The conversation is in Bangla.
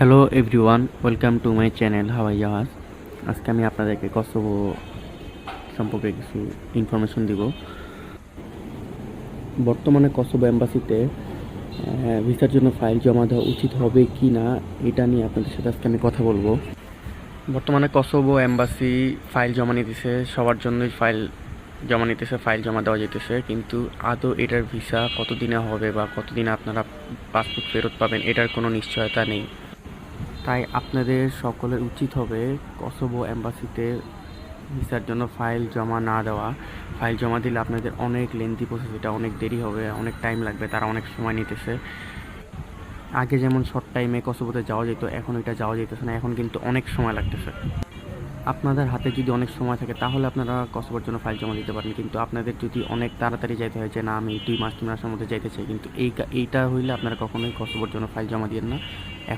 Hello everyone, welcome to my channel হাওয়াই জাহাজ। আজকে আমি আপনাদেরকে কসোভো সম্পর্কে কিছু ইনফরমেশন দিব। বর্তমানে কসোভো এম্বাসিতে ভিসার জন্য ফাইল জমা দেওয়া উচিত হবে কি না, এটা নিয়ে আপনাদের সাথে আজকে আমি কথা বলবো। বর্তমানে কসোভো এম্বাসি ফাইল জমা নিতেছে, সবার জন্যই ফাইল জমা নিতেছে, ফাইল জমা দেওয়া যেতেছে, কিন্তু আদৌ এটার ভিসা কতদিনে হবে বা কতদিনে আপনারা পাসপোর্ট ফেরত পাবেন এটার কোনো নিশ্চয়তা নেই। তাই আপনাদের সকলের উচিত হবে কসোভো এম্বাসিতে ভিসার জন্য ফাইল জমা না দেওয়া। ফাইল জমা দিলে আপনাদের অনেক লেন্থি প্রসেস, এটা অনেক দেরি হবে, অনেক টাইম লাগবে, তারা অনেক সময় নিতেছে। আগে যেমন শর্ট টাইমে কসোভোতে যাওয়া যেত, এখন এটা যাওয়া যেতেছে না, এখন কিন্তু অনেক সময় লাগতেছে। আপনাদের হাতে যদি অনেক সময় থাকে তাহলে আপনারা কসোভোর জন্য ফাইল জমা দিতে পারেন, কিন্তু আপনাদের যদি অনেক তাড়াতাড়ি যাইতে হয় যে না আমি 2 মাস 3 মাসের মধ্যে যাইতে চাই, কিন্তু এইটা হইলে আপনারা কখনোই কসোভোর জন্য ফাইল জমা দিয়েন না।